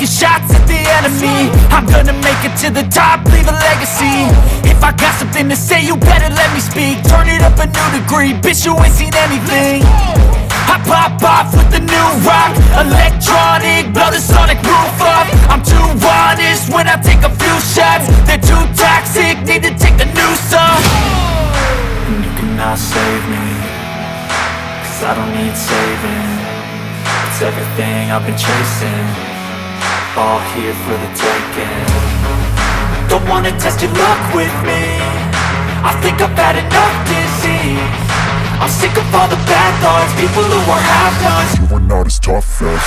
taking shots at the enemy. I'm gonna make it to the top, leave a legacy. If I got something to say, you better let me speak. Turn it up a new degree, bitch, you ain't seen anything. I pop off with the new rock, electronic, blow the sonic roof up. I'm too honest when I take a few shots. They're too toxic, need to take the noose off. And you cannot save me, cause I don't need saving. It's everything I've been chasing, all here for the taking. Don't wanna test your luck with me, I think I've had enough disease. I'm sick of all the bad thoughts, people who are half-nots. You are not as tough as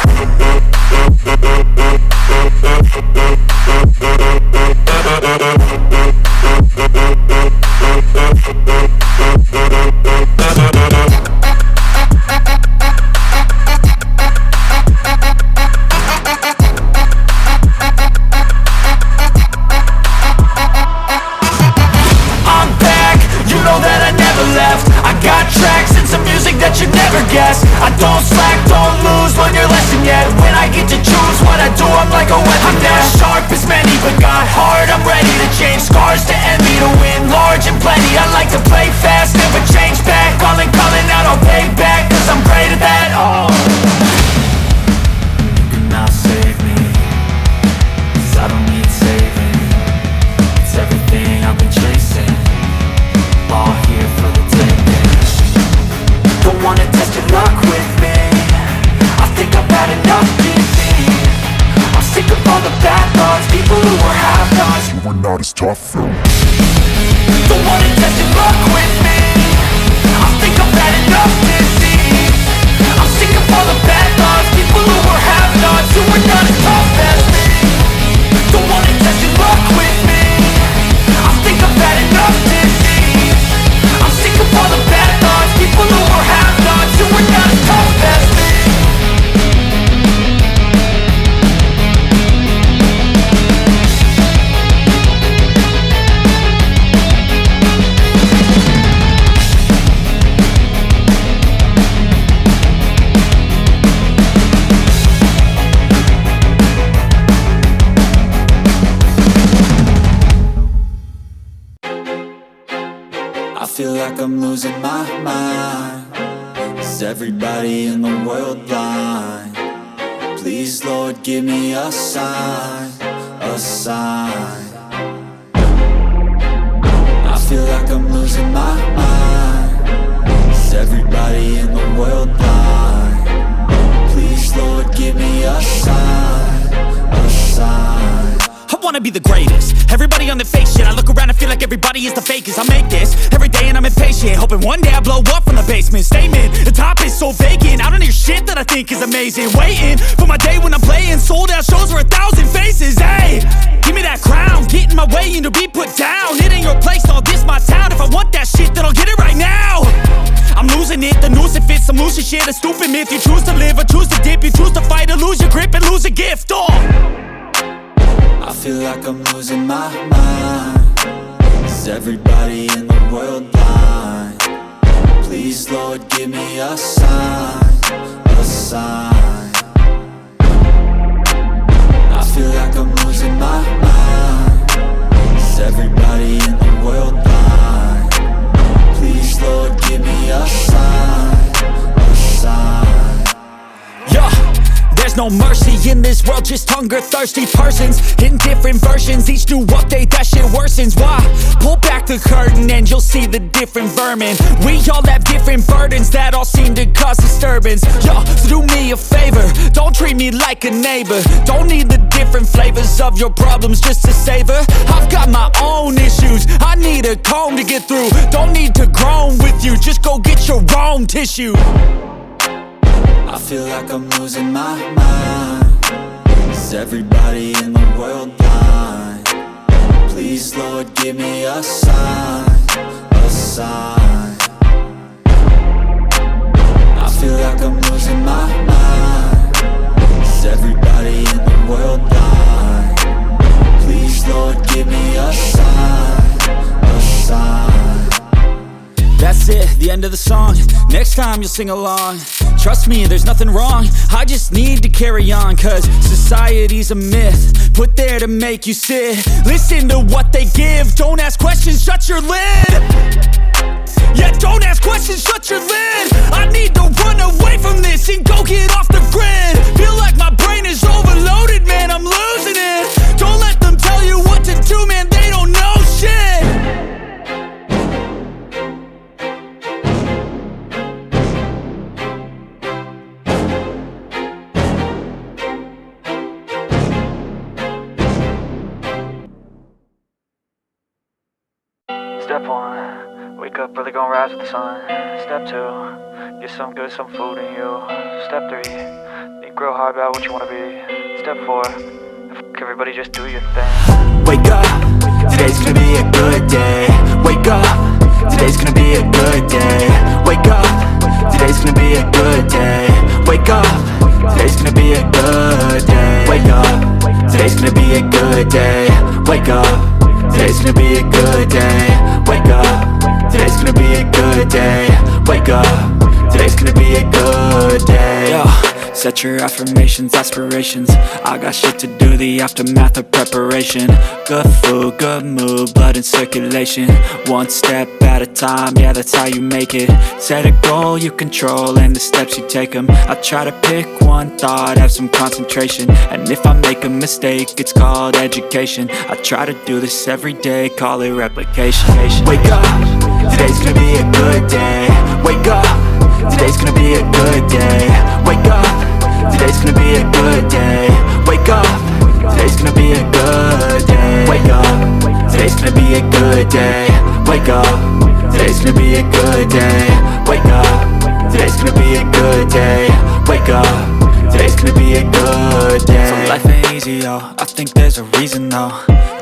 I'm back, you know that I never left. I got tracks and some music that you never guessed. I don't slack, don't lose, learn your lesson yet. When I get to choose what I do, I'm like a weapon. I'm not sharp as many, but got hard, I'm ready to change. Scars to envy, to win large and plenty. I like to play fast, never change back. Calling out, I'll pay back, cause I'm great at that. Oh, you cannot save me, cause I don't need saving. It's everything I've been chasing, all here for the taking. Don't wanna test your luck with me, I think I've had enough disease. I'm sick of all the bad thoughts, people who are half-nots. you are not as tough as Don't wanna test your luck with me, I think I've had enough disease. I'm sick of all the bad thoughts, people who are half-nots, who are not as tough as me. Don't wanna test your luck with me, I think I've had enough disease. I'm sick of all the bad thoughts, people who are half-nots, who are not as tough as me. I feel like I'm losing my mind. Is everybody in the world blind? Please, Lord, give me a sign, a sign. I feel like I'm losing my mind. Is everybody in the world blind? Please, Lord, give me a sign, a sign. I wanna be the greatest. Everybody on the fake shit. I look around and feel like everybody is the fakest. I make this every day and I'm impatient, hoping one day I blow up from the basement. Statement, the top is so vacant, I don't hear shit that I think is amazing. Waiting for my day when I'm playing sold out shows for 1,000 faces. Hey, give me that crown, get in my way and to be put down. It ain't your place, all this my town. If I want that shit, then I'll get it right now. I'm losing it, the noose it fits. I'm losing shit, a stupid myth. You choose to live or choose to dip. You choose to fight or lose your grip and lose a gift. Oh, I feel like I'm losing my mind. Is everybody in the world blind? Please, Lord, give me a sign, a sign. I feel like I'm losing my mind. Is everybody in the world blind? Please, Lord, give me a sign, a sign. yeah. There's no mercy in this world, just hunger-thirsty persons in different versions. Each new update, that shit worsens. Why? Pull back the curtain and you'll see the different vermin. We all have different burdens that all seem to cause disturbance. Yo, so do me a favor, don't treat me like a neighbor. Don't need the different flavors of your problems just to savor. I've got my own issues, I need a comb to get through. Don't need to groan with you, just go get your own tissue. I feel like I'm losing my mind. Is everybody in the world blind? Please, Lord, give me a sign, a sign. I feel like I'm losing my mind. Is everybody in the world blind? Please, Lord, give me a sign, a sign. That's it, the end of the song. Next time you'll sing along. Trust me, there's nothing wrong. I just need to carry on, cause society's a myth put there to make you sit. Listen to what they give. Don't ask questions, shut your lid. Yeah, don't ask questions, shut your lid. I need to run away from this and go get off the grid. Feel like my brain is overloaded, man, I'm losing it. Don't let them tell you what to do, man, they don't know shit. Step 1, wake up early, gon' rise with the sun. Step 2, get some good, some food in you. Step 3, think real hard about what you wanna be. Step 4, fuck everybody, just do your thing. Wake up, today's gonna be a good day. Wake up, today's gonna be a good day. Wake up, today's gonna be a good day. Wake up, today's gonna be a good day. Wake up, today's gonna be a good day. Wake up, today's gonna be a good day. Wake up, today's gonna be a good day. Wake up, today's gonna be a good day. Yo, set your affirmations, aspirations. I got shit to do, the aftermath of preparation. Good food, good mood, blood in circulation. One step at a time, yeah, that's how you make it. Set a goal you control and the steps you take them. I try to pick one thought, have some concentration. And if I make a mistake, it's called education. I try to do this every day, call it replication. Wake up, today's gonna be a good day. Wake up, today's gonna be a good day. Wake up, today's gonna be a good day. Wake up, today's gonna be a good day. Wake up, today's gonna be a good day. Wake up, today's gonna be a good day. Wake up, today's gonna be a good day. Wake up, today's gonna be a good day. So life ain't easy, yo, I think there's a reason though.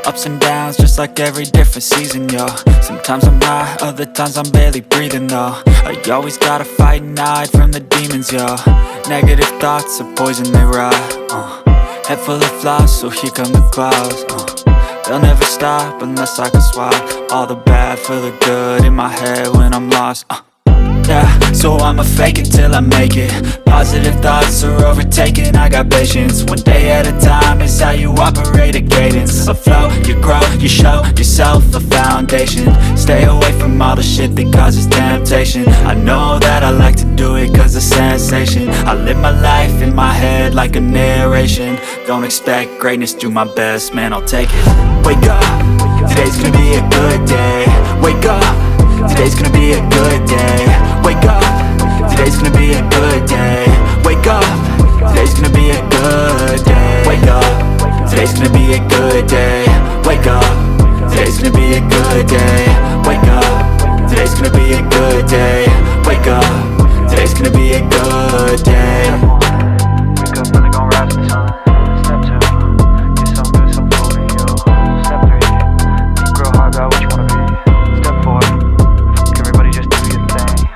Ups and downs, just like every different season, yo. Sometimes I'm high, other times I'm barely breathing, though. I always gotta fight and hide from the demons, yo. Negative thoughts are poison, they rot. Head full of flies, so here come the clouds. They'll never stop unless I can swap all the bad for the good in my head when I'm lost. Yeah, so I'ma fake it till I make it. Positive thoughts are overtaken, I got patience. One day at a time is how you operate a cadence. A flow, you grow, you show yourself a foundation. Stay away from all the shit that causes temptation. I know that I like to do it cause it's sensation. I live my life in my head like a narration. Don't expect greatness, do my best, man, I'll take it. Wake up, today's gonna be a good day. Wake up, today's gonna be a good day. Wake up, today's gonna be a good day. Wake up, today's gonna be a good day. Wake up, today's gonna be a good day. Wake up, today's gonna be a good day. Wake up, today's gonna be a good day. Wake up, today's gonna be a good day. Wake up early, gon' rise with the sun. Step 2, get some good, some food in you. Step 3, think real hard about what you wanna be. Step 4, fuck everybody, just do your thing.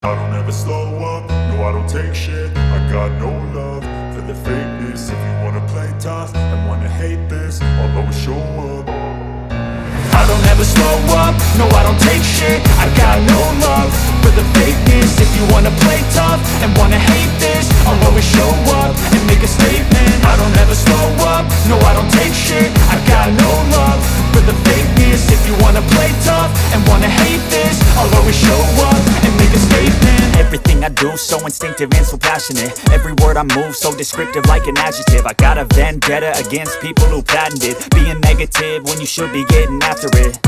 I don't ever slow up, no I don't take shit. I got no love for the fakeness. If you wanna play tough and wanna hate this, I'll always show up. I don't ever slow up, no I don't take shit. I got no love for the fakeness. If you wanna play tough and wanna hate this, I'll always show up and make a statement. I don't ever slow up, no I don't take shit. I got no love for the fakeness. If you wanna play tough and wanna hate this, I'll always show up and make a statement. Everything I do so instinctive and so passionate. Every word I move so descriptive like an adjective. I got a vendetta against people who patented being negative when you should be getting after it.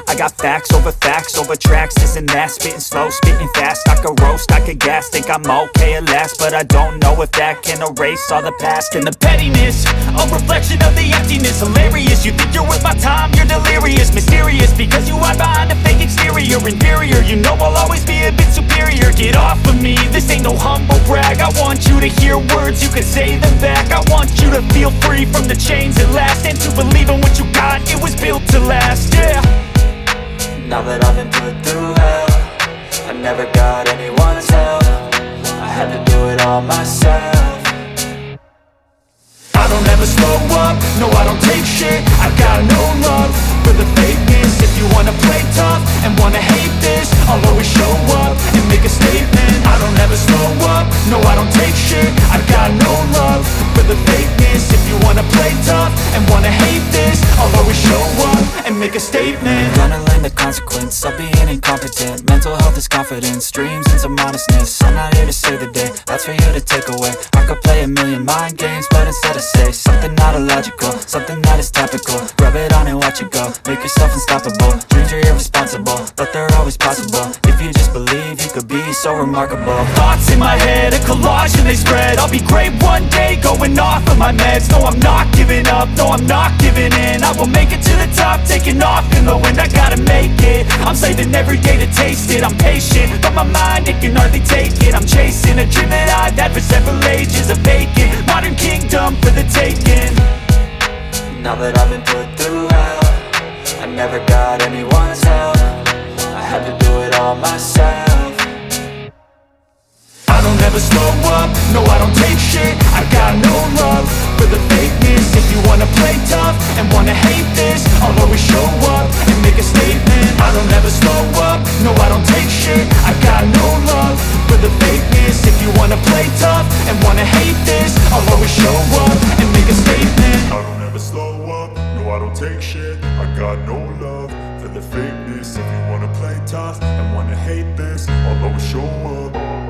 I got facts over tracks, this and that. Spitting slow, spitting fast. I could roast, I could gas. Think I'm okay at last, but I don't know if that can erase all the past. And the pettiness, a reflection of the emptiness. Hilarious, you think you're worth my time, you're delirious. Mysterious, because you hide behind a fake exterior. Inferior, you know I'll always be a bit superior. Get off of me, this ain't no humble brag. I want you to hear words, you can say them back. I want you to feel free from the chains at last, and to believe in what you got, it was built to last, yeah. Now that I've been put through hell, I never got anyone's help. I had to do it all myself. I don't ever slow up, no I don't take shit. I got no love for the fakeness. If you wanna play tough and wanna hate this, I'll always show up and make a statement. I don't ever slow up, no I don't take shit. I've got no love for the fakeness. If you wanna play tough and wanna hate this, I'll always show up and make a statement. Gonna learn the consequence of being incompetent. Mental health is confidence, dreams into modestness. I'm not here to save the day, that's for you to take away. I could play a million mind games, but instead I say something not illogical, something that is topical. Rub it on and watch it go, make yourself unstoppable. Dreams are irresponsible, but they're always possible. If you just believe, you could be so remarkable. Thoughts in my head, a collage and they spread. I'll be great one day, going off of my meds. No, I'm not giving up, no, I'm not giving in. I will make it to the top, taking off in the wind. I gotta make it, I'm saving every day to taste it. I'm patient, but my mind, it can hardly take it. I'm chasing a dream that I've had for several ages. A vacant, modern kingdom for the taking. Now that I've been put through hell, I never got anyone's help. I had to do it all myself. I don't ever slow up, no I don't take shit. I've got no love for the fakeness. If you wanna play tough and wanna hate this, I'll always show up and make a statement. I don't ever slow up, no I don't take shit. I've got no love for the fakeness. If you wanna play tough and wanna hate this, I'll always show up and make a statement. I don't ever slow up, no I don't take shit. I got no love for the fakeness. If you wanna play tough and wanna hate this, I'll always show up.